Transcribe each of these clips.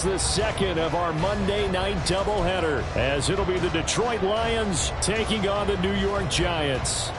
The second of our Monday night doubleheader, as it'll be the Detroit Lions taking on the New York Giants.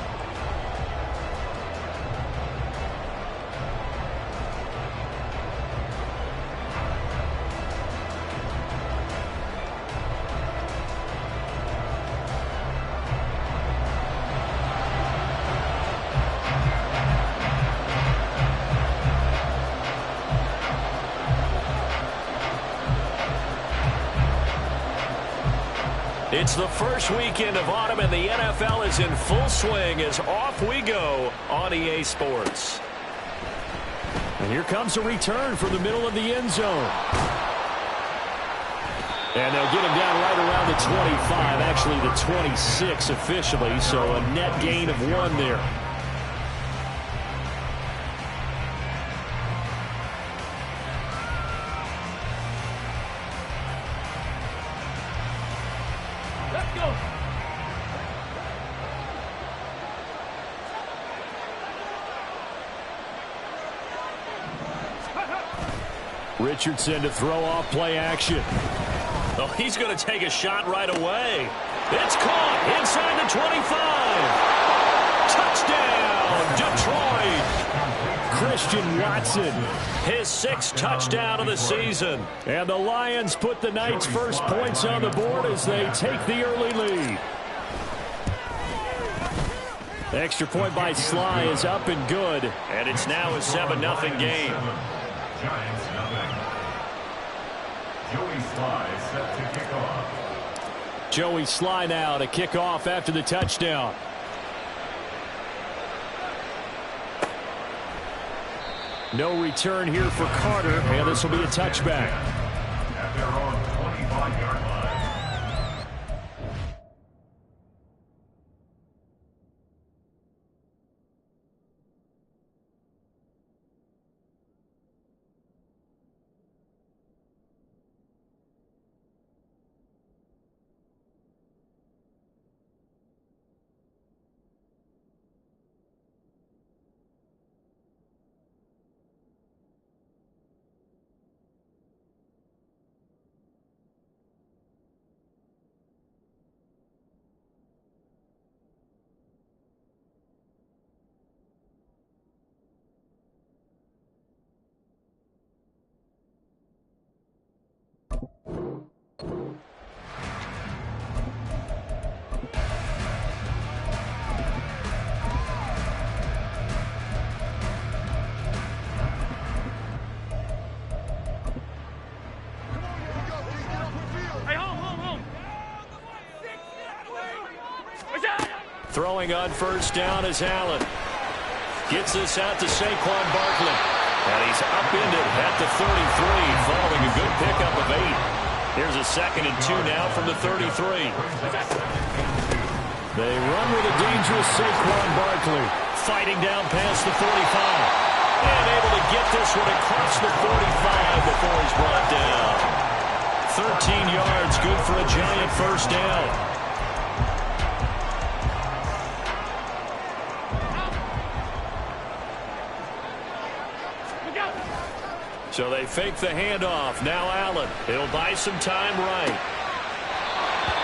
It's the first weekend of autumn, and the NFL is in full swing as off we go on EA Sports. And here comes a return from the middle of the end zone. And they'll get him down right around the 25, actually the 26 officially, so a net gain of 1 there. Richardson to throw off play action. Oh, he's going to take a shot right away. It's caught inside the 25. Touchdown, Detroit. Christian Watson, his 6th touchdown of the season. And the Lions put the night's first points on the board as they take the early lead. Extra point by Sly is up and good. And it's now a 7-0 game. Giants nothing. Joey Sly set to kick off. Joey Sly now to kick off after the touchdown. No return here for Carter, and this will be a touchback. At their own 25-yard line. Throwing on first down is Allen. Gets this out to Saquon Barkley. And he's upended at the 33, following a good pickup of 8. Here's a 2nd and 2 now from the 33. They run with a dangerous Saquon Barkley. Fighting down past the 45. And able to get this one across the 45 before he's brought down. 13 yards, good for a Giant first down. So they fake the handoff. Now Allen. He'll buy some time right.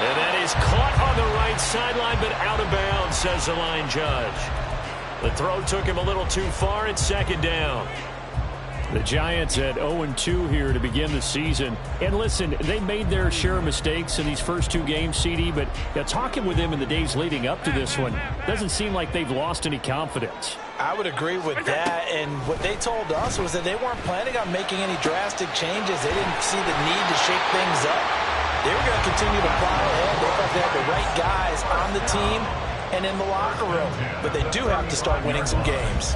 And that is caught on the right sideline, but out of bounds, says the line judge. The throw took him a little too far. It's 2nd down. The Giants at 0-2 here to begin the season. And listen, they made their share of mistakes in these first 2 games, CD, but talking with them in the days leading up to this one, doesn't seem like they've lost any confidence. I would agree with that, and what they told us was that they weren't planning on making any drastic changes. They didn't see the need to shake things up. They were going to continue to plow ahead. They thought they had the right guys on the team and in the locker room, but they do have to start winning some games.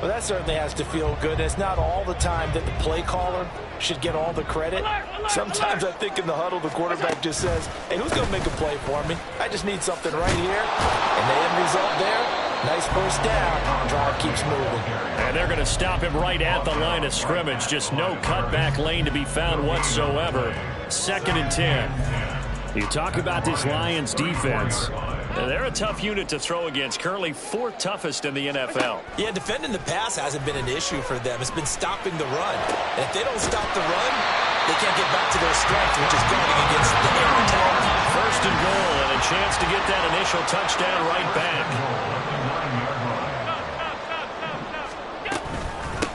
Well, that certainly has to feel good. It's not all the time that the play caller should get all the credit. Sometimes I think in the huddle, the quarterback just says, hey, who's going to make a play for me? I just need something right here. And the end result there, nice first down. Drive keeps moving. And they're going to stop him right at the line of scrimmage. Just no cutback lane to be found whatsoever. 2nd and 10. You talk about this Lions defense. They're a tough unit to throw against, currently 4th toughest in the NFL. Yeah, defending the pass hasn't been an issue for them. It's been stopping the run. And if they don't stop the run, they can't get back to their strength, which is guarding against the air attack. First and goal, and a chance to get that initial touchdown right back.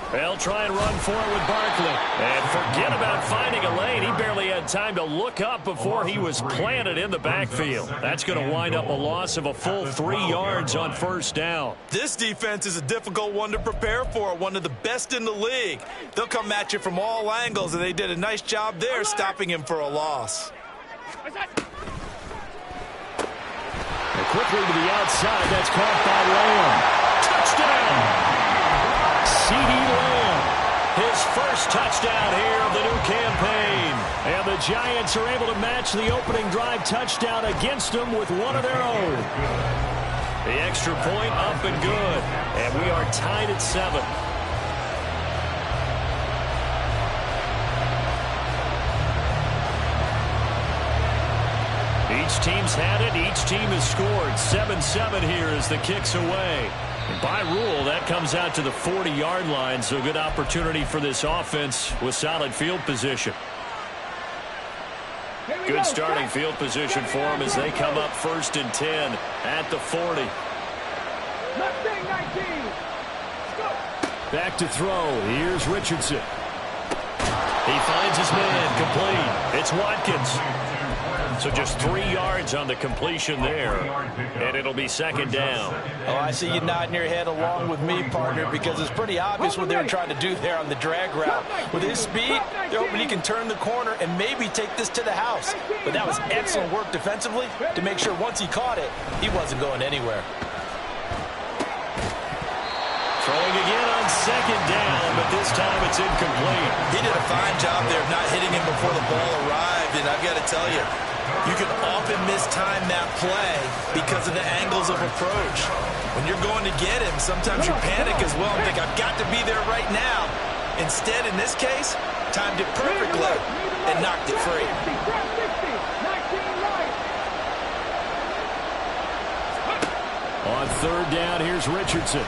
They'll try and run for it with Barkley. And forget about finding a lane. He barely had time to look up before he was planted in the backfield. That's going to wind up a loss of a full 3 yards on first down. This defense is a difficult one to prepare for, one of the best in the league. They'll come at you from all angles, and they did a nice job there stopping him for a loss. And quickly to the outside. That's caught by Lamb. Touchdown! CeeDee Lamb, his first touchdown here of the new campaign. And the Giants are able to match the opening drive touchdown against them with one of their own. The extra point up and good. And we are tied at 7. Each team's had it. Each team has scored. 7-7 here as the kick's away. And by rule, that comes out to the 40-yard line, so good opportunity for this offense with solid field position. Good starting field position for them as they come up 1st and 10 at the 40. Back to throw. Here's Richardson. He finds his man complete. It's Watkins. So just 3 yards on the completion there, and it'll be 2nd down. Oh, I see you nodding your head along with me, partner, because it's pretty obvious what they're trying to do there on the drag route. With his speed, they're hoping he can turn the corner and maybe take this to the house. But that was excellent work defensively to make sure once he caught it, he wasn't going anywhere. Throwing again on 2nd down, but this time it's incomplete. He did a fine job there of not hitting him before the ball arrived, and I've got to tell you, you can often mistime that play because of the angles of approach. When you're going to get him, sometimes you panic as well and think, I've got to be there right now. Instead, in this case, timed it perfectly and knocked it free. On 3rd down, here's Richardson.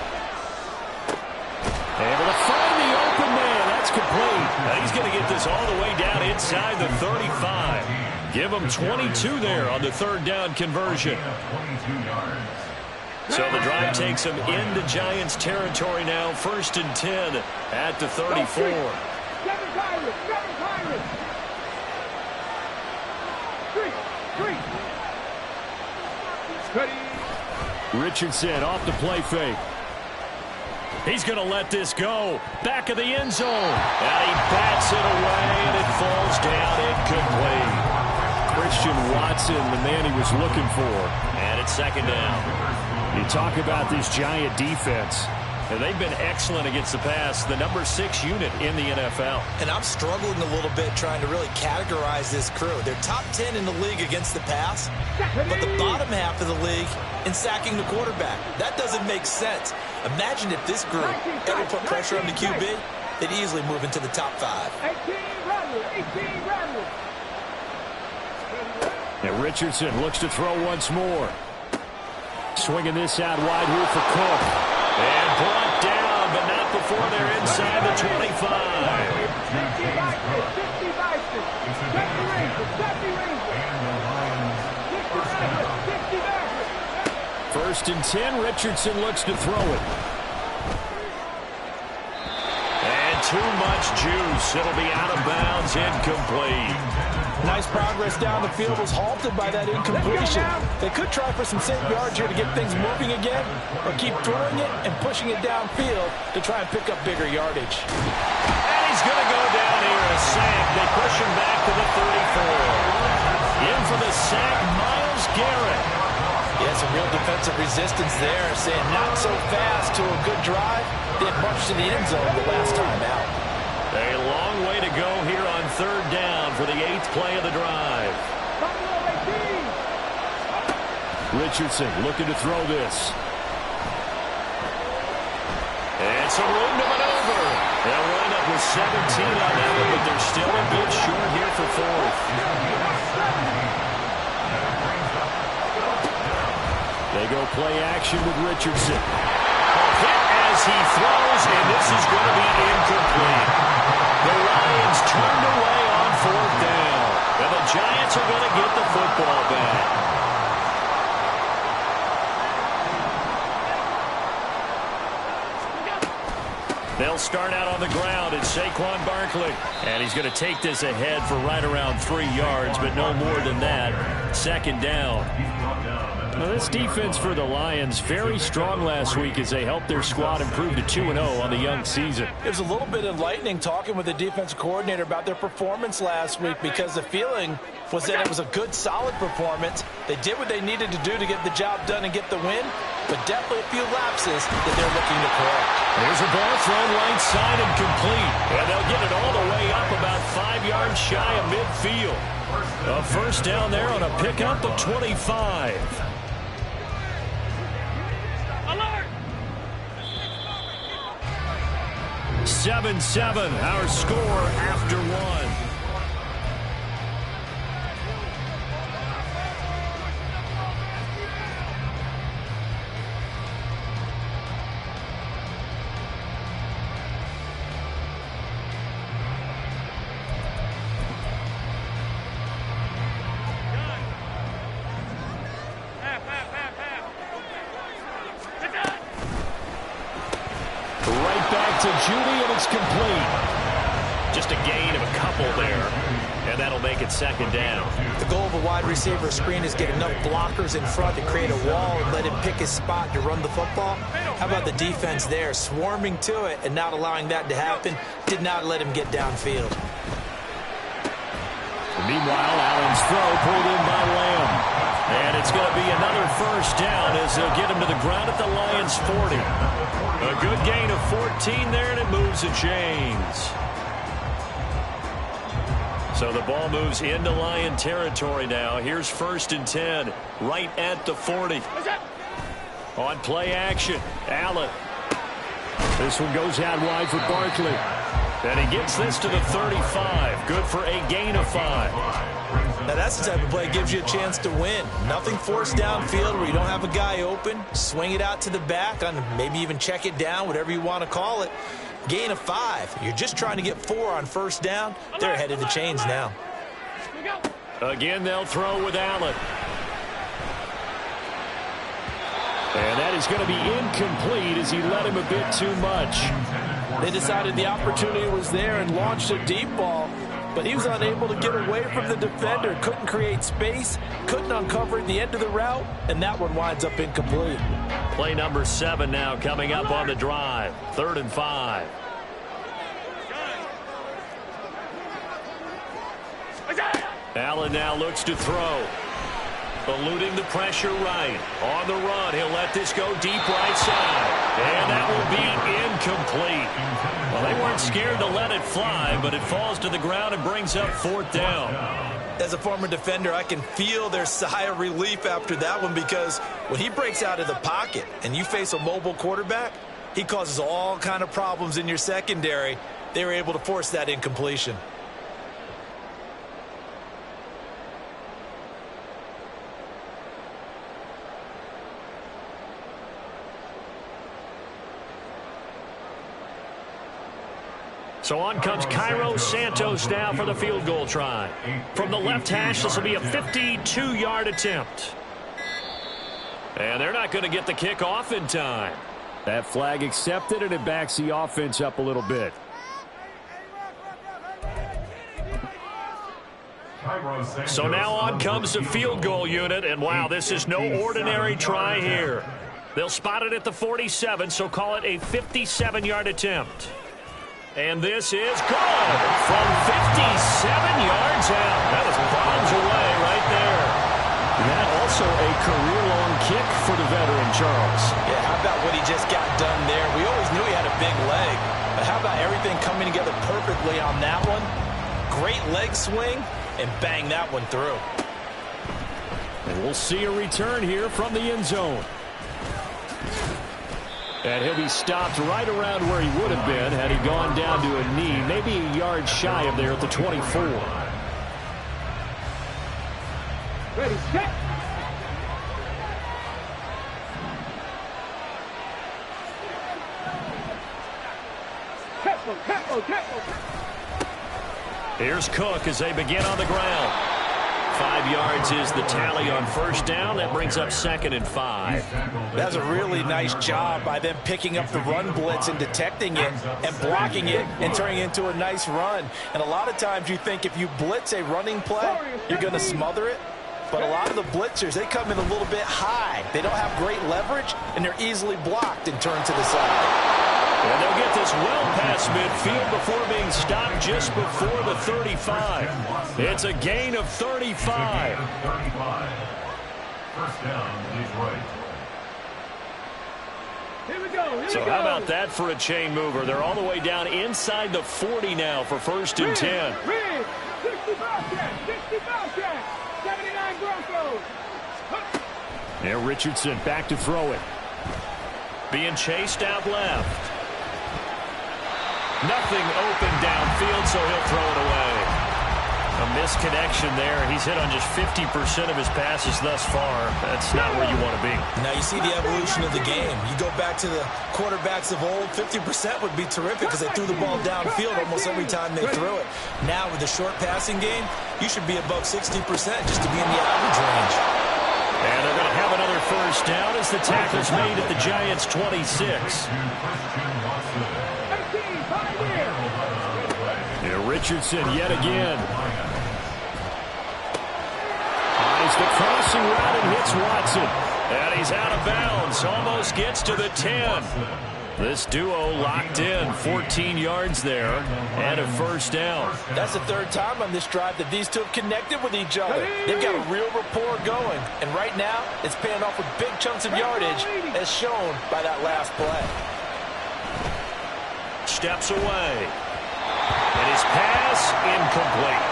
Able to find the open man. That's complete. Now he's going to get this all the way down inside the 35. Give him 22 there on the 3rd down conversion. So the drive takes him into Giants territory now. 1st and 10 at the 34. Richardson off the play fake. He's going to let this go. Back of the end zone. And he bats it away, and it falls down incomplete. Christian Watson, the man he was looking for. And it's 2nd down. You talk about this Giant defense. And they've been excellent against the pass, the number 6 unit in the NFL. And I'm struggling a little bit trying to really categorize this crew. They're top 10 in the league against the pass, but the bottom half of the league in sacking the quarterback. That doesn't make sense. Imagine if this group ever put pressure on the QB, they'd easily move into the top 5. And Richardson looks to throw once more. Swinging this out wide here for Cook. And brought down, but not before they're inside the 25. 1st and 10, Richardson looks to throw it. And too much juice. It'll be out of bounds, incomplete. Nice progress down the field was halted by that incompletion. They could try for some safe yards here to get things moving again, or keep throwing it and pushing it downfield to try and pick up bigger yardage. And he's going to go down here, a sack. They push him back to the 34. In for the sack, Myles Garrett. Yeah, some real defensive resistance there, saying not so fast to a good drive. They marched to the end zone the last time out. A long way to go here on 3rd down for the 8th play of the drive. Richardson looking to throw this. And some room to maneuver. They'll wind up with 17 on that one, but they're still a bit short here for 4th. They go play action with Richardson. Hit as he throws, and this is going to be incomplete. The Lions turned away on 4th down. And the Giants are going to get the football back. They'll start out on the ground. It's Saquon Barkley. And he's going to take this ahead for right around 3 yards, but no more than that. 2nd down. Well, this defense for the Lions, very strong last week as they helped their squad improve to 2-0 on the young season. It was a little bit enlightening talking with the defensive coordinator about their performance last week, because the feeling was that it was a good, solid performance. They did what they needed to do to get the job done and get the win, but definitely a few lapses that they're looking to correct. There's a ball thrown right side and complete. And they'll get it all the way up about 5 yards shy of midfield. A 1st down there on a pickup of 25. 7-7, our score after 1. To Judy, and it's complete. Just a gain of a couple there, and that'll make it 2nd down. The goal of a wide receiver screen is get enough blockers in front to create a wall and let him pick his spot to run the football. How about the defense there, swarming to it and not allowing that to happen? Did not let him get downfield. Meanwhile, Allen's throw pulled in by Lamb. And it's going to be another 1st down as they'll get him to the ground at the Lions' 40. A good gain of 14 there, and it moves the chains. So the ball moves into Lion territory now. Here's 1st and 10, right at the 40. On play action, Allen. This one goes out wide for Barkley. And he gets this to the 35. Good for a gain of 5. Now that's the type of play that gives you a chance to win. Nothing forced downfield where you don't have a guy open. Swing it out to the back, on maybe even check it down, whatever you want to call it. Gain of 5. You're just trying to get 4 on 1st down. They're ahead of the chains now. Again, they'll throw with Allen. And that is going to be incomplete as he led him a bit too much. They decided the opportunity was there and launched a deep ball, but he was unable to get away from the defender. Couldn't create space, couldn't uncover the end of the route, and that one winds up incomplete. Play number 7 now coming up on the drive. 3rd and 5. Allen now looks to throw. Eluding the pressure right. On the run, he'll let this go deep right side. And that will be incomplete. Well, they weren't scared to let it fly, but it falls to the ground and brings up 4th down. As a former defender, I can feel their sigh of relief after that one, because when he breaks out of the pocket and you face a mobile quarterback, he causes all kind of problems in your secondary. They were able to force that incompletion. So on comes Cairo Santos now for the field goal try. From the left hash, this will be a 52-yard attempt. And they're not going to get the kickoff in time. That flag accepted, and it backs the offense up a little bit. So now on comes the field goal unit, and wow, this is no ordinary try here. They'll spot it at the 47, so call it a 57-yard attempt. And this is good from 57 yards out. That was bombs away right there. That also a career-long kick for the veteran, Charles. Yeah, how about what he just got done there? We always knew he had a big leg, but how about everything coming together perfectly on that one? Great leg swing, and bang that one through. And we'll see a return here from the end zone. And he'll be stopped right around where he would have been had he gone down to a knee, maybe a yard shy of there at the 24. Ready, set. Careful, careful, careful. Here's Cook as they begin on the ground. 5 yards is the tally on first down. That brings up 2nd and 5. That's a really nice job by them picking up the run blitz and detecting it and blocking it and turning it into a nice run. And a lot of times you think if you blitz a running play, you're going to smother it. But a lot of the blitzers, they come in a little bit high. They don't have great leverage, and they're easily blocked and turned to the side. And they'll get this well past midfield before being stopped just before the 35. It's a gain of 35. First down, Detroit. Here we go. So how about that for a chain mover? They're all the way down inside the 40 now for 1st and 10. 65 check. 79 Broncos. Now Richardson back to throw it. Being chased out left. Nothing open downfield, so he'll throw it away. A misconnection there. He's hit on just 50% of his passes thus far. That's not where you want to be. Now you see the evolution of the game. You go back to the quarterbacks of old, 50% would be terrific because they threw the ball downfield almost every time they threw it. Now with the short passing game, you should be above 60% just to be in the average range. And they're going to have another first down as the tackle's made at the Giants' 26. Richardson yet again. Eyes the crossing route and hits Watson. And he's out of bounds. Almost gets to the 10. This duo locked in. 14 yards there and a first down. That's the 3rd time on this drive that these two have connected with each other. They've got a real rapport going. And right now, it's paying off with big chunks of yardage as shown by that last play. Steps away. And his pass incomplete.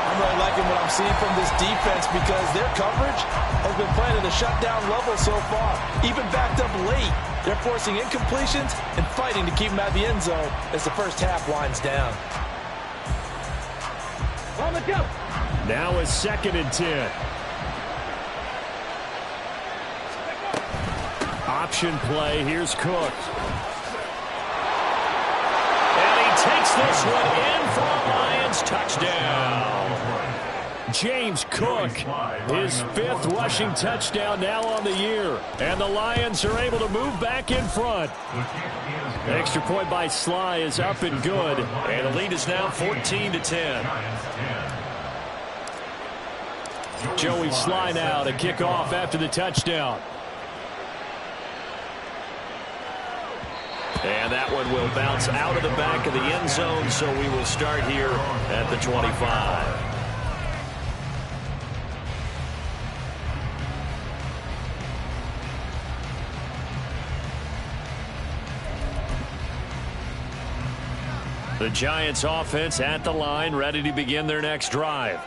I'm really liking what I'm seeing from this defense because their coverage has been playing at a shutdown level so far. Even backed up late, they're forcing incompletions and fighting to keep them out of the end zone as the first half winds down. On the jump. Now it's 2nd and 10. Option play. Here's Cook. Takes this one in for a Lions touchdown. James Cook, his 5th rushing touchdown now on the year. And the Lions are able to move back in front. The extra point by Sly is up and good. And the lead is now 14-10. Joey Sly now to kick off after the touchdown. And that one will bounce out of the back of the end zone, so we will start here at the 25. The Giants offense at the line, ready to begin their next drive.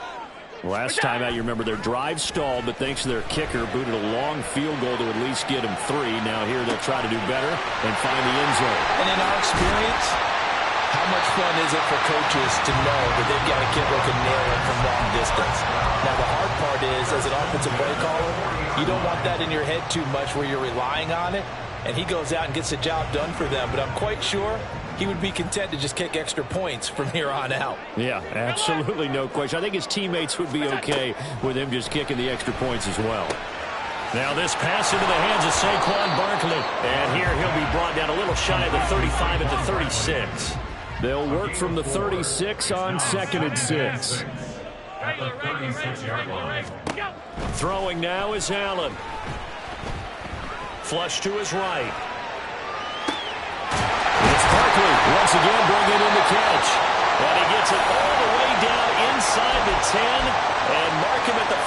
Last time out, you remember their drive stalled, but thanks to their kicker, booted a long field goal to at least get them 3. Now here they'll try to do better and find the end zone. And in our experience, how much fun is it for coaches to know that they've got a kicker who can nail it from long distance? Now the hard part is, as an offensive play caller, you don't want that in your head too much where you're relying on it, and he goes out and gets the job done for them. But I'm quite sure he would be content to just kick extra points from here on out. Yeah, absolutely no question. I think his teammates would be okay with him just kicking the extra points as well. Now this pass into the hands of Saquon Barkley. And here he'll be brought down a little shy of the 35 at the 36. They'll work from the 36 on 2nd and 6. At the 36-yard line. Throwing now is Allen. Flush to his right. It's Barkley once again bringing in the catch. And he gets it all the way down inside the 10 and mark him at the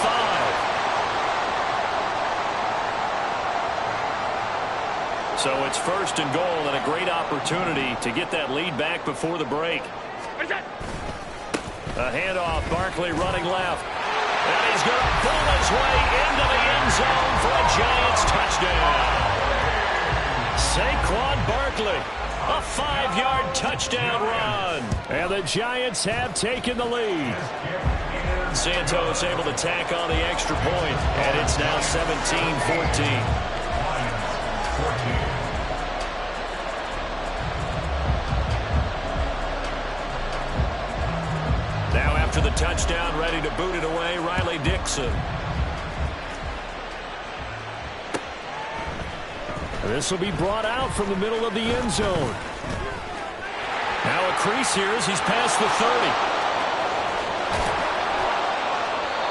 5. So it's 1st and goal and a great opportunity to get that lead back before the break. A handoff, Barkley running left. And he's going to pull his way into the end zone for a Giants touchdown. Saquon Barkley. A 5-yard touchdown run. And the Giants have taken the lead. Santos able to tack on the extra point. And it's now 17-14. touchdown, ready to boot it away, Riley Dixon. This will be brought out from the middle of the end zone. Now a crease here as he's past the 30.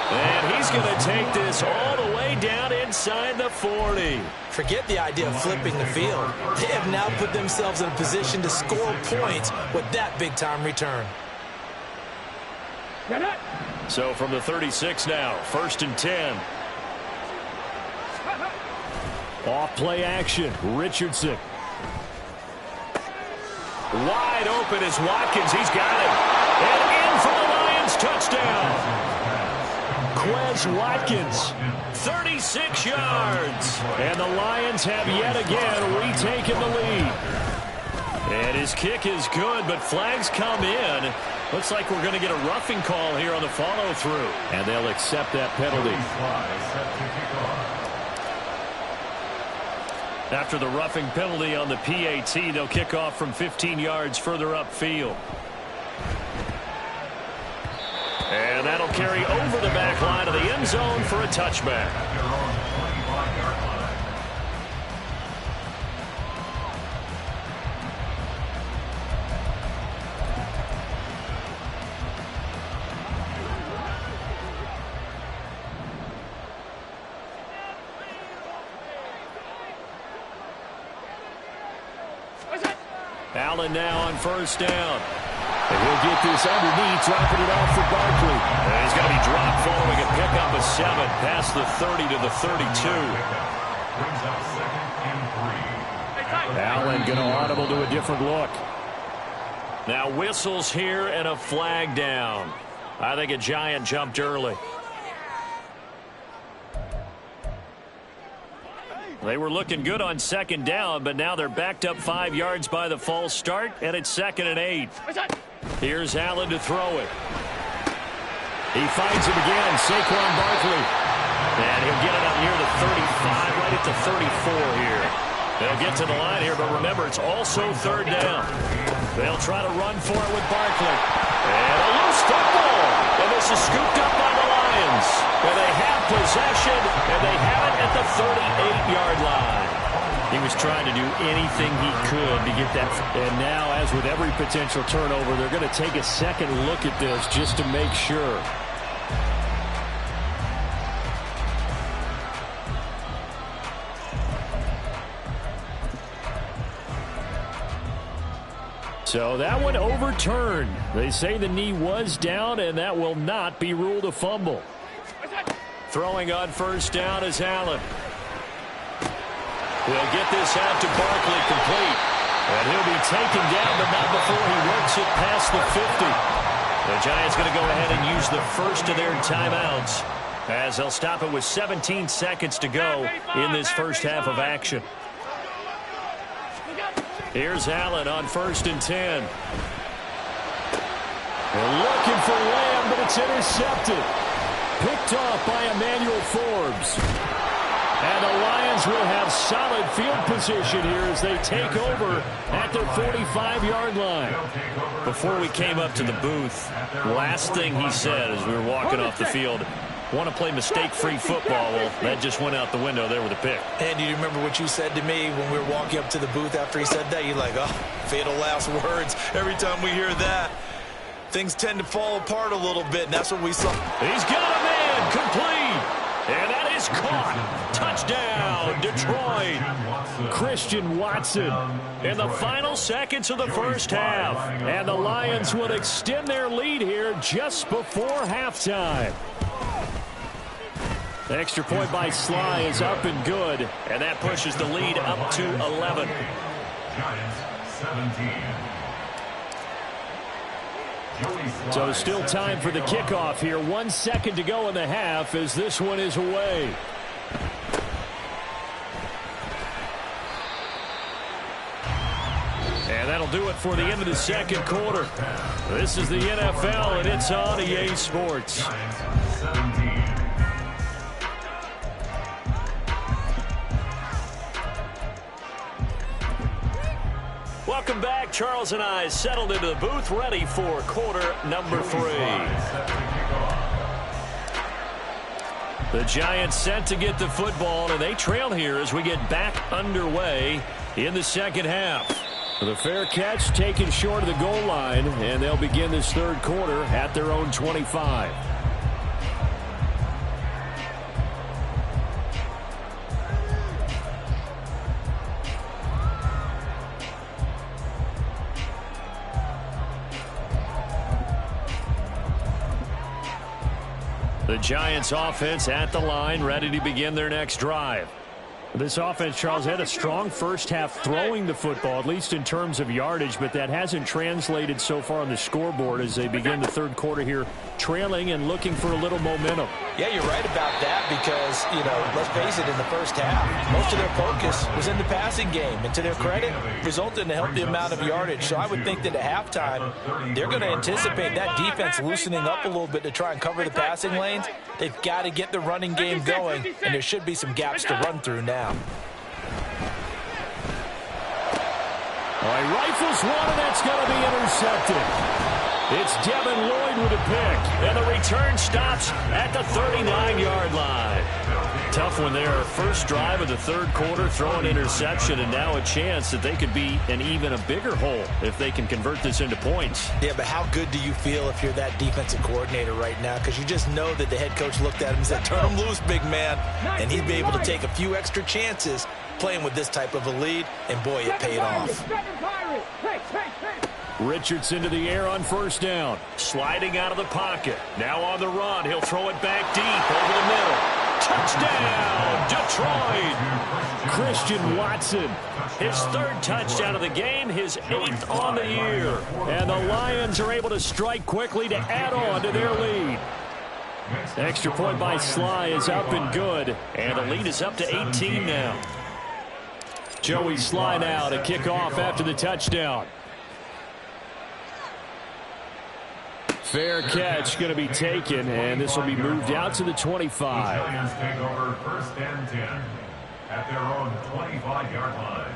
And he's going to take this all the way down inside the 40. Forget the idea of flipping the field. They have now put themselves in a position to score points with that big-time return. So from the 36 now, 1st and 10. Off play action, Richardson. Wide open is Watkins. He's got him. And in for the Lions, touchdown. Quez Watkins, 36 yards. And the Lions have yet again retaken the lead. And his kick is good, but flags come in. Looks like we're going to get a roughing call here on the follow-through. And they'll accept that penalty. After the roughing penalty on the PAT, they'll kick off from 15 yards further upfield. And that'll carry over the back line of the end zone for a touchback. Allen now on 1st down. And he'll get this underneath, dropping it off for Barkley. And he's going to be dropped following a pickup of 7 past the 30 to the 32. Allen going to audible to a different look. Now whistles here and a flag down. I think a Giant jumped early. They were looking good on 2nd down, but now they're backed up 5 yards by the false start, and it's 2nd and 8. Here's Allen to throw it. He finds him again, Saquon Barkley. And he'll get it up near the 35, right at the 34 here. They'll get to the line here, but remember, it's also 3rd down. They'll try to run for it with Barkley. And a loose football. And this is scooped up by the Lions. And they have possession, and they have it at the 38-yard line. He was trying to do anything he could to get that. And now, as with every potential turnover, they're going to take a second look at this just to make sure. So that one overturned. They say the knee was down, and that will not be ruled a fumble. Throwing on 1st down is Allen. He'll get this out to Barkley, complete. And he'll be taken down, but not before he works it past the 50. The Giants going to go ahead and use the first of their timeouts, as they'll stop it with 17 seconds to go in this first half of action. Here's Allen on 1st and 10. They're looking for Lamb, but it's intercepted. Picked off by Emmanuel Forbes. And the Lions will have solid field position here as they take over at their 45-yard line. Before we came up to the booth, last thing he said as we were walking off the field, want to play mistake-free football. Well, that just went out the window there with a pick. And you remember what you said to me when we were walking up to the booth after he said that? You're like, oh, fatal last words. Every time we hear that, things tend to fall apart a little bit, and that's what we saw. He's got a man, complete. And that is caught. Touchdown, Detroit. Christian Watson in the final seconds of the first half. And the Lions will extend their lead here just before halftime. The extra point by Sly is up and good. And that pushes the lead up to 11. Giants 17. So still time for the kickoff here. 1 second to go in the half as this one is away. And that'll do it for the end of the second quarter. This is the NFL, and it's on EA Sports. Giants 17. Welcome back. Charles and I settled into the booth, ready for quarter number 3. The Giants set to get the football, and they trail here as we get back underway in the second half. The fair catch taken short of the goal line, and they'll begin this third quarter at their own 25. The Giants offense at the line, ready to begin their next drive. This offense, Charles, had a strong first half throwing the football, at least in terms of yardage, but that hasn't translated so far on the scoreboard as they begin the third quarter here, trailing and looking for a little momentum. Yeah, you're right about that because, let's face it, in the first half, most of their focus was in the passing game. And to their credit, resulted in a healthy amount of yardage. So I would think that at halftime, they're going to anticipate that defense loosening up a little bit to try and cover the passing lanes. They've got to get the running game going, and there should be some gaps to run through now. He rifles one, and that's going to be intercepted. It's Devin Lloyd with a pick, and the return stops at the 39-yard line. Tough one there. First drive of the third quarter, throw an interception, and now a chance that they could be in even a bigger hole if they can convert this into points. Yeah, but how good do you feel if you're that defensive coordinator right now? Because you just know that the head coach looked at him and said, turn him loose, big man. And he'd be able to take a few extra chances playing with this type of a lead, and boy, it paid off. Richardson to the air on first down. Sliding out of the pocket. Now on the run. He'll throw it back deep over the middle. Touchdown, Detroit! Christian Watson. His third touchdown of the game, his 8th on the year. And the Lions are able to strike quickly to add on to their lead. Extra point by Sly is up and good. And the lead is up to 18 now. Joey Sly now to kick off after the touchdown. Fair catch going to be taken, and this will be moved out to the 25. The Giants take over first and 10 at their own 25-yard line.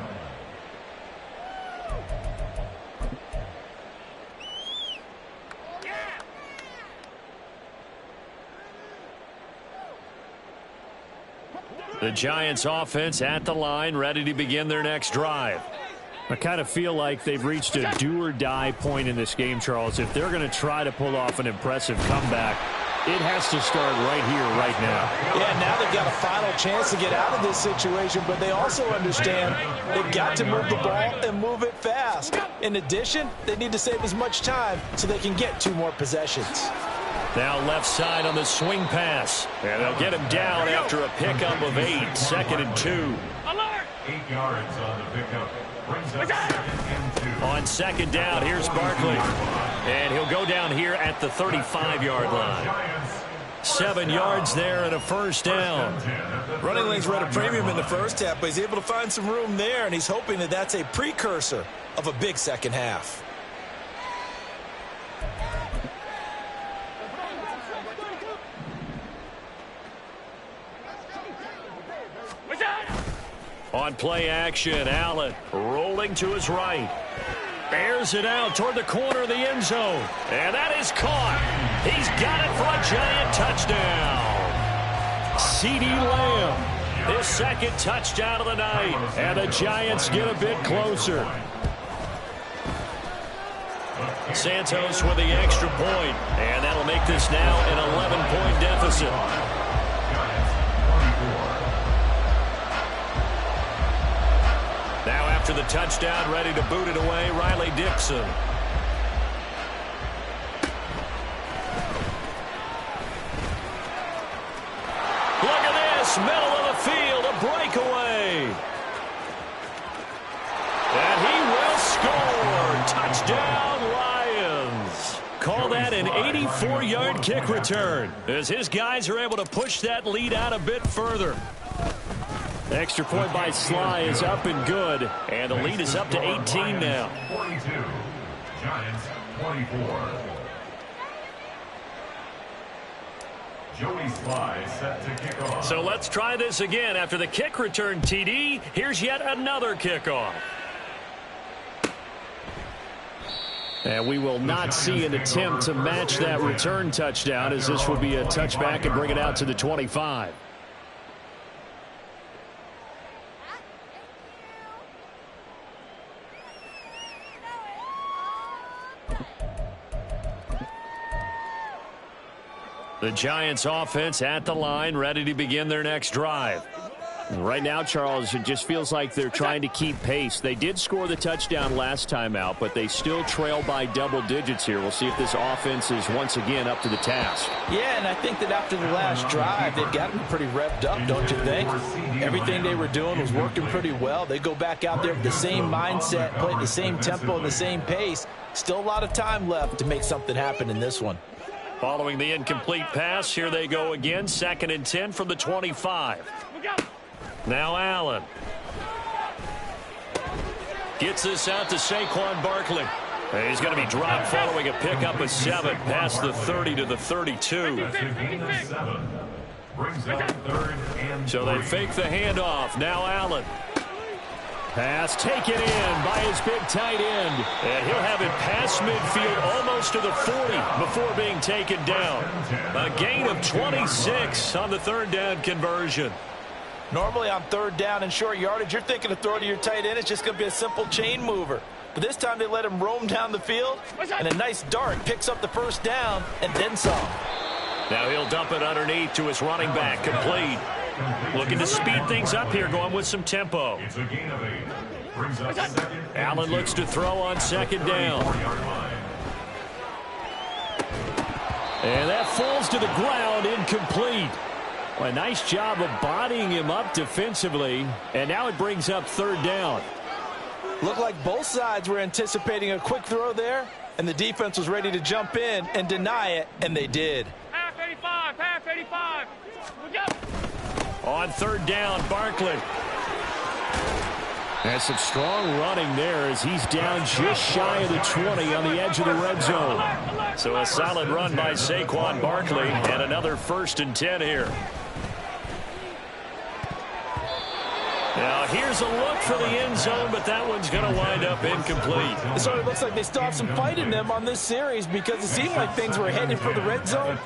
The Giants offense at the line, ready to begin their next drive. I kind of feel like they've reached a do-or-die point in this game, Charles. If they're going to try to pull off an impressive comeback, it has to start right here, right now. Yeah, now they've got a final chance to get out of this situation, but they also understand they've got to move the ball and move it fast. In addition, they need to save as much time so they can get 2 more possessions. Now left side on the swing pass. And they'll get him down after a pickup of 8. 2nd and 2. 8 yards on the pickup. Brings up 2nd and 2. On second down, here's Barkley. And he'll go down here at the 35-yard line. 7 yards there and a first down. Running lanes were at a premium in the first half, but he's able to find some room there, and he's hoping that that's a precursor of a big second half. On play action, Allen rolling to his right. Bears it out toward the corner of the end zone. And that is caught. He's got it for a Giant touchdown. CeeDee Lamb, his 2nd touchdown of the night. And the Giants get a bit closer. Santos with the extra point. And that'll make this now an 11-point deficit. Now after the touchdown, ready to boot it away, Riley Dixon. Look at this, middle of the field, a breakaway. And he will score. Touchdown, Lions. Call that an 84-yard kick return as his guys are able to push that lead out a bit further. Extra point by Sly is up and good, and the lead is up to 18 now. 42, Giants 24. Joey Sly set to kick off. So let's try this again. After the kick return, TD, here's yet another kickoff. And we will not see an attempt to match that return touchdown, as this will be a touchback and bring it out to the 25. The Giants offense at the line, ready to begin their next drive. Right now, Charles, it just feels like they're trying to keep pace. They did score the touchdown last time out, but they still trail by double digits here. We'll see if this offense is once again up to the task. Yeah, and I think that after the last drive, they've got them pretty revved up, don't you think? Everything they were doing was working pretty well. They go back out there with the same mindset, play the same tempo and the same pace. Still a lot of time left to make something happen in this one. Following the incomplete pass, here they go again. 2nd and 10 from the 25. Now Allen. Gets this out to Saquon Barkley. He's going to be dropped following a pickup of 7 past the 30 to the 32. So they fake the handoff. Now Allen. Pass taken in by his big tight end. And he'll have it past midfield almost to the 40 before being taken down. A gain of 26 on the 3rd down conversion. Normally on 3rd down and short yardage, you're thinking of throw to your tight end. It's just going to be a simple chain mover. But this time they let him roam down the field, and a nice dart picks up the 1st down and then some. Now he'll dump it underneath to his running back, complete. Looking to speed things up here, going with some tempo. Allen looks to throw on 2nd down. And that falls to the ground, incomplete. Well, a nice job of bodying him up defensively, and now it brings up 3rd down. Looked like both sides were anticipating a quick throw there, and the defense was ready to jump in and deny it, and they did. Half 85, half 85. On 3rd down, Barkley. That's some strong running there as he's down just shy of the 20 on the edge of the red zone. So a solid run by Saquon Barkley, and another 1st and 10 here. Now here's a look for the end zone, but that one's going to wind up incomplete. It sort of looks like they still have some fight in them on this series because it seemed like things were headed for the red zone.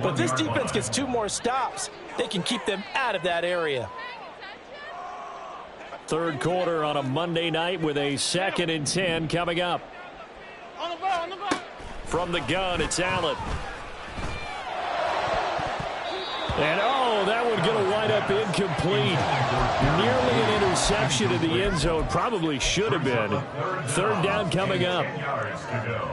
But if this defense gets 2 more stops, they can keep them out of that area. 3rd quarter on a Monday night with a 2nd and 10 coming up. On the ball, on the ball. From the gun, it's Allen. And, oh, that one going to wind up incomplete. Nearly an interception in the end zone. Probably should have been. 3rd down coming up.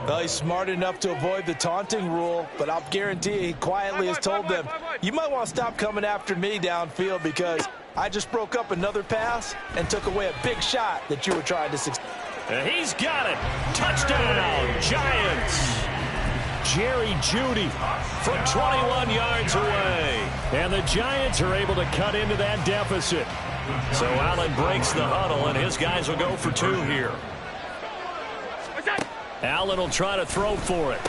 Well, he's smart enough to avoid the taunting rule, but I'll guarantee you he quietly has told them, you might want to stop coming after me downfield because I just broke up another pass and took away a big shot that you were trying to succeed. And he's got it. Touchdown, Giants. Jerry Jeudy from 21 yards away. And the Giants are able to cut into that deficit. So Allen breaks the huddle, and his guys will go for 2 here. Allen will try to throw for it.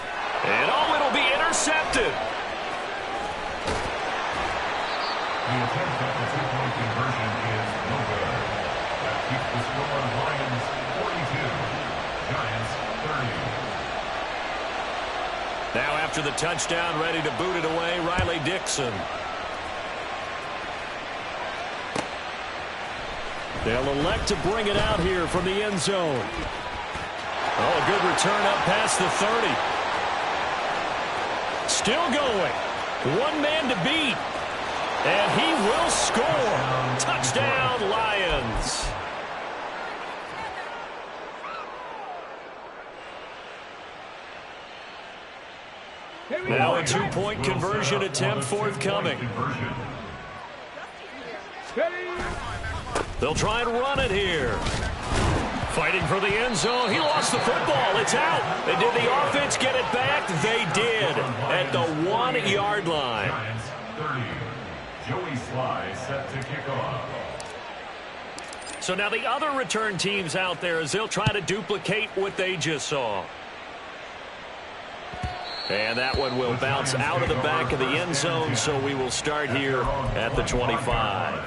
And, oh, it'll be intercepted. The attempt at the 2-point conversion is no good. That keeps the score Lions 42, Giants 30. Now after the touchdown, ready to boot it away, Riley Dixon. They'll elect to bring it out here from the end zone. Oh, a good return up past the 30. Still going. 1 man to beat. And he will score. Touchdown, Lions. Now a 2-point conversion attempt forthcoming. They'll try and run it here. Fighting for the end zone. He lost the football. It's out. And did the offense get it back? They did at the 1-yard line. Giants 30. Joey Sly set to kick off. So now the other return teams out there as they'll try to duplicate what they just saw. And that one will bounce out of the back of the end zone, so we will start here at the 25.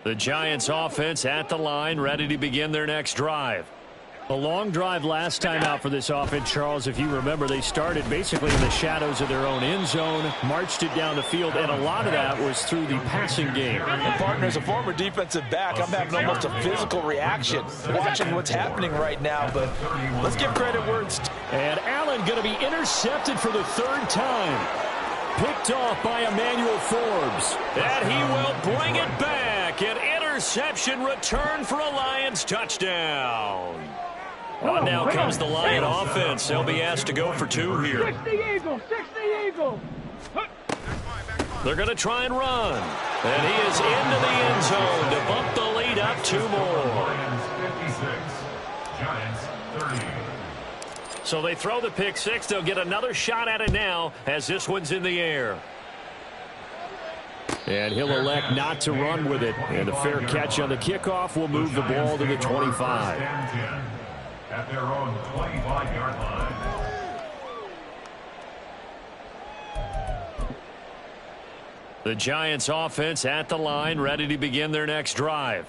The Giants offense at the line, ready to begin their next drive. A long drive last time out for this offense, Charles. If you remember, they started basically in the shadows of their own end zone, marched it down the field, and a lot of that was through the passing game. And partner, as a former defensive back, I'm having almost a physical reaction watching what's happening right now, but let's give credit where it's due. And Allen going to be intercepted for the third time. Picked off by Emmanuel Forbes. And he will bring it back. An interception return for a Lions touchdown. On now comes the Lion offense. They'll be asked to go for two here. 60 Eagle. They're going to try and run. And he is into the end zone to bump the lead up two more. Lions 56, Giants 30. So they throw the pick six. They'll get another shot at it now as this one's in the air. And he'll elect not to run with it. And a fair catch on the kickoff will move the ball to the 25. At their own 25-yard line. The Giants offense at the line, ready to begin their next drive.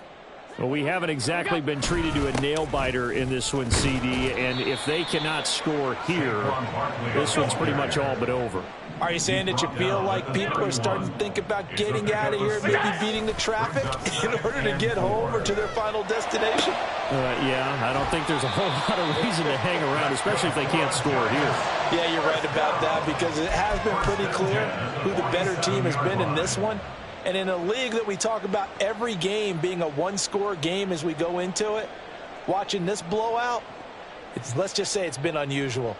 Well, we haven't exactly been treated to a nail-biter in this one, CD, and if they cannot score here, this one's pretty much all but over. Are you saying that you feel like people are starting to think about getting out of here, maybe beating the traffic in order to get home or to their final destination? Yeah, I don't think there's a whole lot of reason to hang around, especially if they can't score here. Yeah, you're right about that, because it has been pretty clear who the better team has been in this one. And in a league that we talk about every game being a one-score game as we go into it, watching this blowout, let's just say it's been unusual.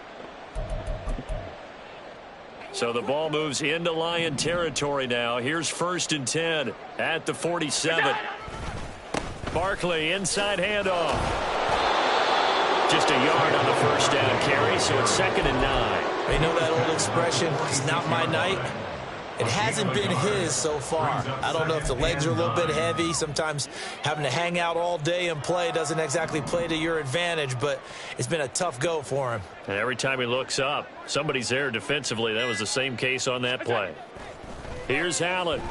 So the ball moves into Lion territory now. Here's 1st and 10 at the 47. Barkley inside handoff. Just a yard on the first down carry, so it's 2nd and 9. You know that old expression, it's not my night? It hasn't been his so far. I don't know if the legs are a little bit heavy. Sometimes having to hang out all day and play doesn't exactly play to your advantage, but it's been a tough go for him. And every time he looks up, somebody's there defensively. That was the same case on that play. Here's Allen.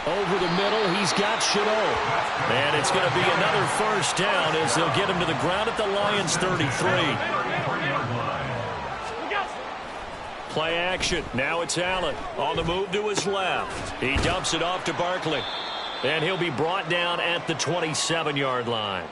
Over the middle, he's got Shenault. And it's going to be another first down as they'll get him to the ground at the Lions 33. Play action. Now it's Allen on the move to his left. He dumps it off to Barkley. And he'll be brought down at the 27-yard line.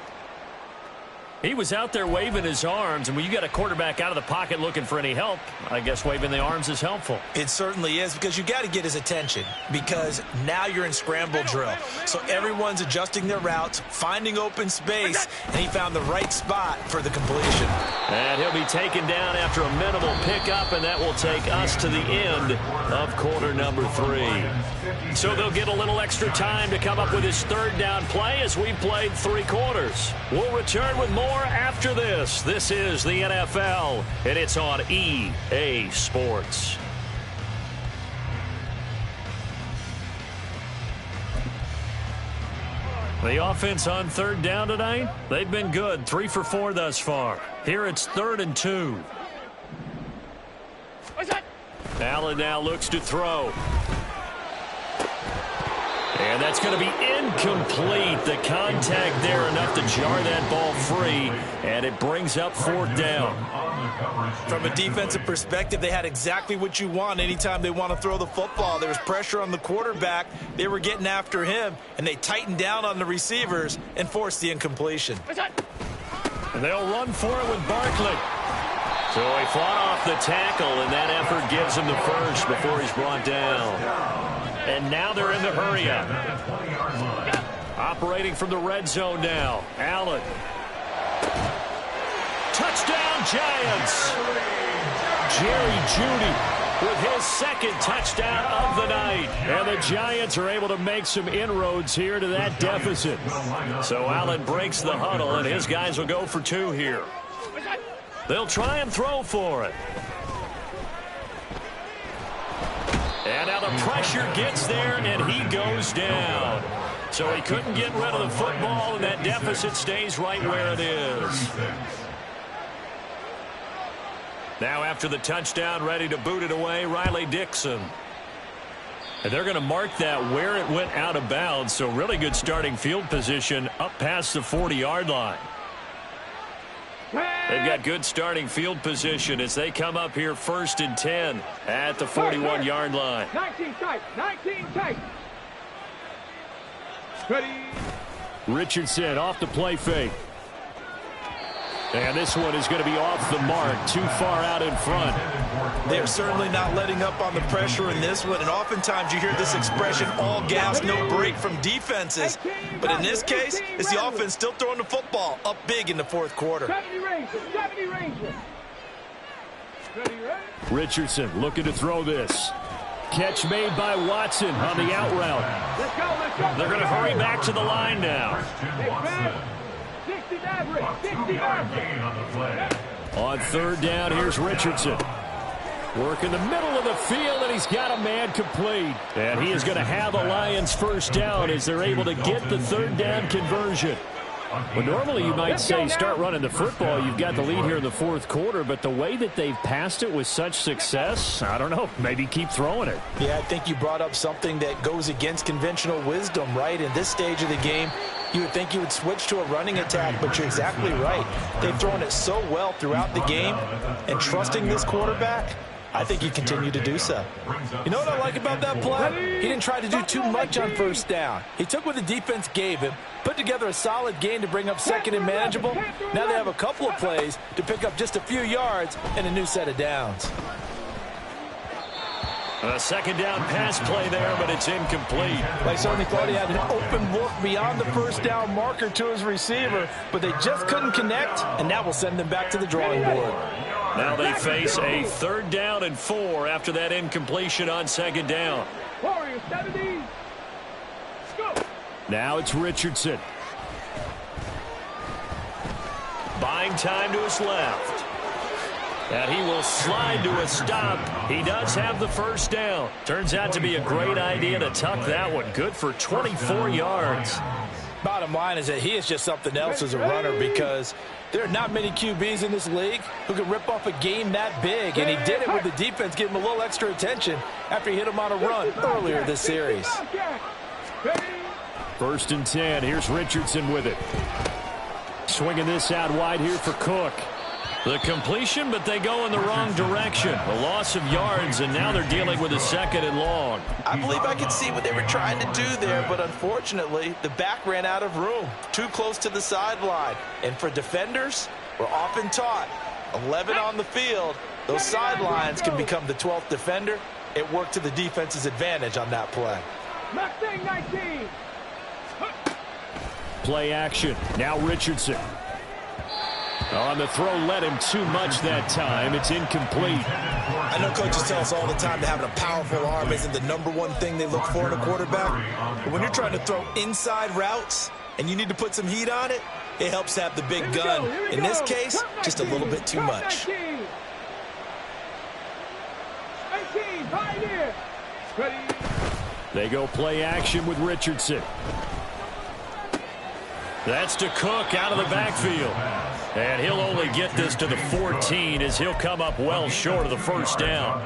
He was out there waving his arms, and when you got a quarterback out of the pocket looking for any help, I guess waving the arms is helpful. It certainly is, because you got to get his attention, because now you're in scramble drill. So everyone's adjusting their routes, finding open space, and he found the right spot for the completion. And he'll be taken down after a minimal pickup, and that will take us to the end of quarter number 3. So they'll get a little extra time to come up with his 3rd down play as we played 3 quarters. We'll return with more after this. This is the NFL, and it's on EA Sports. The offense on 3rd down tonight, they've been good. 3 for 4 thus far. Here it's 3rd and 2. Allen now looks to throw. And that's going to be incomplete. The contact there enough to jar that ball free, and it brings up 4th down. From a defensive perspective, they had exactly what you want anytime they want to throw the football. There was pressure on the quarterback. They were getting after him, and they tightened down on the receivers and forced the incompletion. And they'll run for it with Barkley. So he fought off the tackle, and that effort gives him the first before he's brought down. And now they're in the hurry-up. Operating from the red zone now. Allen. Touchdown, Giants. Jerry Jeudy with his 2nd touchdown of the night. And the Giants are able to make some inroads here to that deficit. So Allen breaks the huddle, and his guys will go for 2 here. They'll try and throw for it. And now the pressure gets there, and he goes down. So he couldn't get rid of the football, and that deficit stays right where it is. Now after the touchdown, ready to boot it away, Riley Dixon. And they're going to mark that where it went out of bounds, so really good starting field position up past the 40-yard line. They've got good starting field position as they come up here 1st and 10 at the 41-yard line. 19 tight, 19 tight. Ready. Richardson off the play fake. And this one is going to be off the mark, too far out in front. They're certainly not letting up on the pressure in this one, and oftentimes you hear this expression, all gas, no break from defenses. But in this case, it's the offense still throwing the football up big in the fourth quarter. 70 Rangers, 70 Rangers. Ready, ready. Richardson looking to throw this. Catch made by Watson on the out route. Let's go, let's go. They're going to hurry back to the line now. Hey, Fred. 60 average, 60 average. On 3rd down, here's Richardson. Work in the middle of the field, and he's got a man complete. And he is going to have a Lions first down as they're able to get the 3rd down conversion. Well, normally you might say start running the football. You've got the lead here in the 4th quarter, but the way that they've passed it with such success, I don't know, maybe keep throwing it. Yeah, I think you brought up something that goes against conventional wisdom, right? In this stage of the game, you would think you would switch to a running attack, but you're exactly right. They've thrown it so well throughout the game, and trusting this quarterback, I think you continue to do so. You know what I like about that play? He didn't try to do too much on 1st down. He took what the defense gave him, put together a solid game to bring up 2nd and manageable. Now they have a couple of plays to pick up just a few yards and a new set of downs. A 2nd down pass play there, but it's incomplete. They certainly thought he had an open look beyond the 1st down marker to his receiver, but they just couldn't connect, and that will send them back to the drawing board. Now they face a 3rd down and 4 after that incompletion on 2nd down. Warriors, 70. Go. Now it's Richardson. Buying time to his left. And he will slide to a stop. He does have the 1st down. Turns out to be a great idea to tuck that one. Good for 24 yards. Bottom line is that he is just something else as a runner, because there are not many QBs in this league who can rip off a game that big, and he did it with the defense giving him a little extra attention after he hit him on a run earlier this series. 1st and 10. Here's Richardson with it. Swinging this out wide here for Cook. The completion, but they go in the wrong direction. A loss of yards, and now they're dealing with a 2nd and long. I believe I could see what they were trying to do there, but unfortunately, the back ran out of room, too close to the sideline. And for defenders, we're often taught, 11 on the field, those sidelines can become the 12th defender. It worked to the defense's advantage on that play. Mustang 19. Play action. Now Richardson. On the throw, led him too much that time. It's incomplete. I know coaches tell us all the time that having a powerful arm isn't the #1 thing they look for in a quarterback. But when you're trying to throw inside routes and you need to put some heat on it, it helps to have the big gun. In this case, just a little bit too much. 18, right here. Ready. They go play action with Richardson. That's to Cook out of the backfield. And he'll only get this to the 14 as he'll come up well short of the 1st down.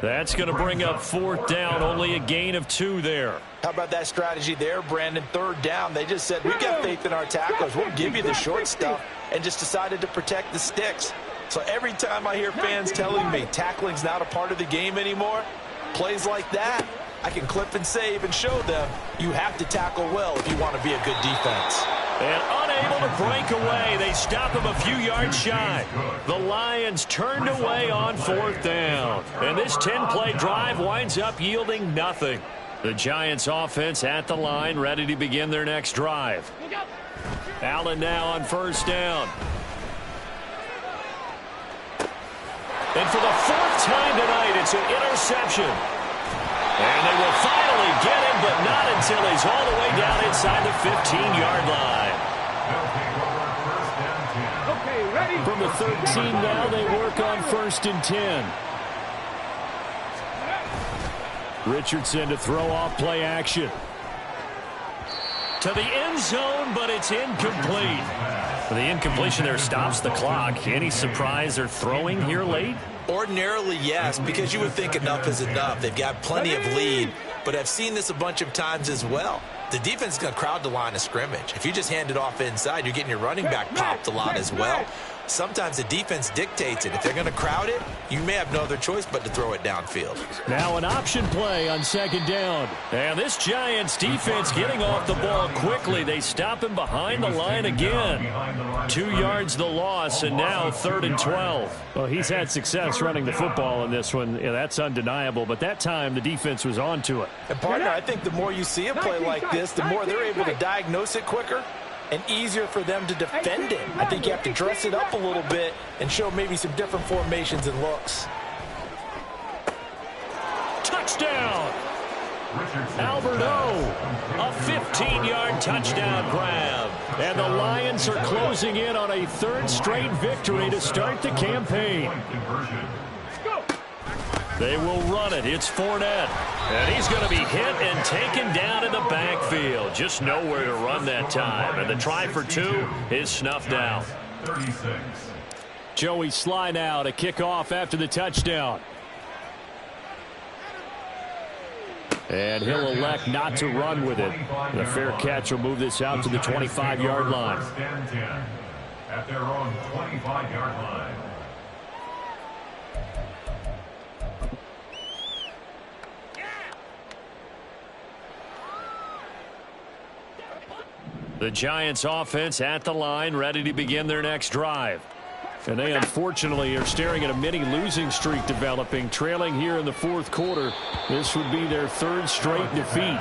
That's going to bring up 4th down, only a gain of 2 there. How about that strategy there, Brandon? 3rd down, they just said, we've got faith in our tacklers. We'll give you the short stuff, and just decided to protect the sticks. So every time I hear fans telling me tackling's not a part of the game anymore, plays like that, I can clip and save and show them you have to tackle well if you want to be a good defense. And unable to break away, they stop him a few yards shy. The Lions turned away on 4th down. And this 10-play drive winds up yielding nothing. The Giants offense at the line, ready to begin their next drive. Allen now on 1st down. And for the 4th time tonight, it's an interception. And they will finally get him, but not until he's all the way down inside the 15-yard line. Okay, ready. From the 13 now, they work on 1st and 10. Richardson to throw off play action. To the end zone, but it's incomplete. The incompletion there stops the clock. Any surprise they're throwing here late? Ordinarily, yes, because you would think enough is enough. They've got plenty of lead. but I've seen this a bunch of times as well. The defense is going to crowd the line of scrimmage. If you just hand it off inside, you're getting your running back popped a lot as well. Sometimes the defense dictates it. If they're going to crowd it, you may have no other choice but to throw it downfield. Now an option play on second down. And this Giants defense getting off the ball quickly. They stop him behind the line again. 2 yards the loss, and now 3rd and 12. Well, he's had success running the football in this one. Yeah, that's undeniable. But that time, the defense was on to it. And, partner, I think the more you see a play like this, the more they're able to diagnose it quicker and easier for them to defend it. I think you have to dress it up a little bit and show maybe some different formations and looks. Touchdown! Alberto, a 15-yard touchdown grab. And the Lions are closing in on a 3rd straight victory to start the campaign. They will run it. It's Fournette. And he's going to be hit and taken down in the backfield. Just nowhere to run that time. And the try for 2 is snuffed out. Joey Sly now to kick off after the touchdown. And he'll elect not to run with it. The fair catch will move this out to the 25-yard line. At their own 25-yard line. The Giants offense at the line, ready to begin their next drive. And they unfortunately are staring at a mini losing streak developing, trailing here in the 4th quarter. This would be their 3rd straight defeat.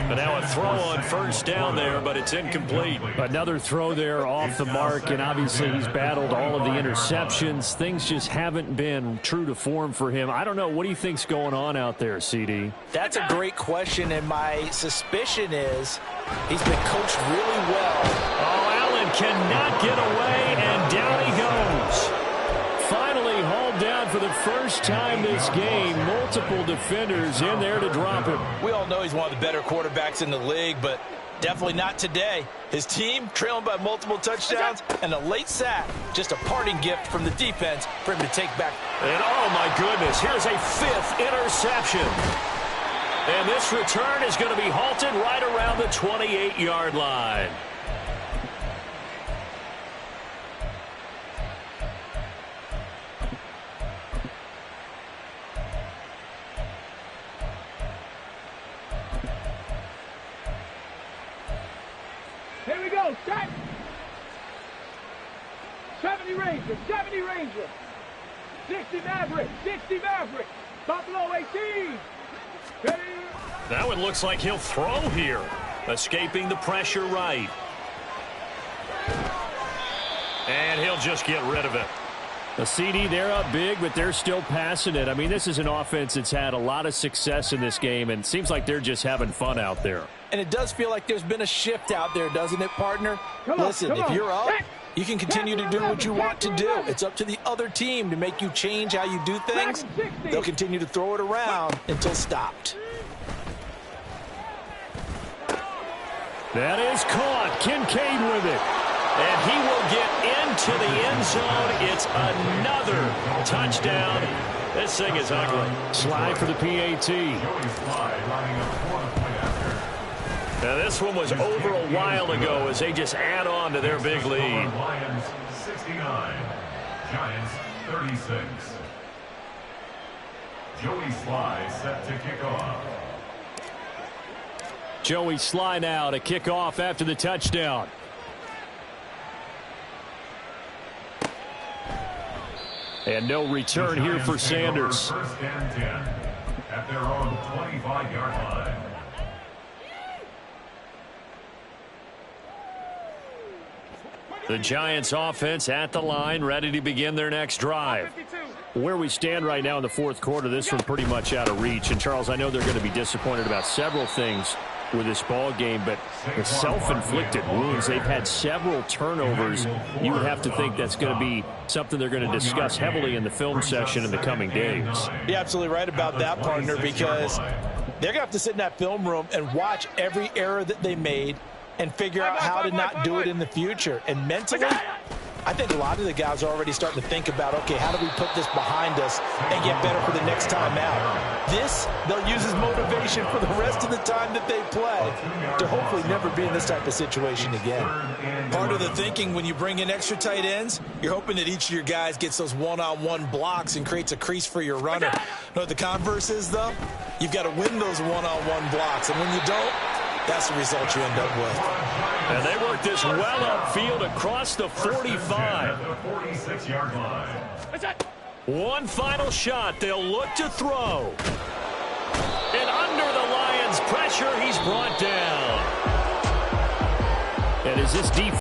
But now a throw on 1st down there, but it's incomplete. Another throw there off the mark, and obviously he's battled all of the interceptions. Things just haven't been true to form for him. I don't know. What do you think's going on out there, CD? That's a great question, and my suspicion is he's been coached really well. Oh, Allen cannot get away, and down he goes. Finally hauled down for the first time this game. Multiple defenders in there to drop him. We all know he's one of the better quarterbacks in the league, but definitely not today. His team trailing by multiple touchdowns and a late sack. Just a parting gift from the defense for him to take back. And oh my goodness, here's a 5th interception. And this return is going to be halted right around the 28-yard line. Here we go, set. 70 Ranger, 70 Ranger. 60 Maverick, 60 Maverick. Buffalo 18. Now it looks like he'll throw here. Escaping the pressure right. And he'll just get rid of it. The CD, they're up big, but they're still passing it. I mean, this is an offense that's had a lot of success in this game, and it seems like they're just having fun out there. And it does feel like there's been a shift out there, doesn't it, partner? Listen, if you're up, you can continue to do what you want to do. It's up to the other team to make you change how you do things. They'll continue to throw it around until stopped. That is caught. Kincaid with it. And he will get into the end zone. It's another touchdown. This thing is ugly. Slide for the PAT. Now this one was over a while ago as they just add on to their big lead. Lions 69, Giants 36. Joey Sly set to kick off. Joey Sly now to kick off after the touchdown. And no return here for Sanders. First and 10 at their own 25-yard line. The Giants offense at the line, ready to begin their next drive. Where we stand right now in the 4th quarter, this one pretty much out of reach. And, Charles, I know they're going to be disappointed about several things with this ball game, but the self-inflicted wounds, they've had several turnovers. You would have to think that's going to be something they're going to discuss heavily in the film session in the coming days. You're absolutely right about that, partner, because they're going to have to sit in that film room and watch every error that they made and figure out how to not do it in the future. And mentally, I think a lot of the guys are already starting to think about, okay, how do we put this behind us and get better for the next time out? This, they'll use as motivation for the rest of the time that they play to hopefully never be in this type of situation again. Part of the thinking when you bring in extra tight ends, you're hoping that each of your guys gets those one-on-one blocks and creates a crease for your runner. You know what the converse is, though? You've got to win those one-on-one blocks, and when you don't, that's the result you end up with. And they work this well upfield across the 45. One final shot. They'll look to throw. And under the Lions' pressure, he's brought down. And is this defense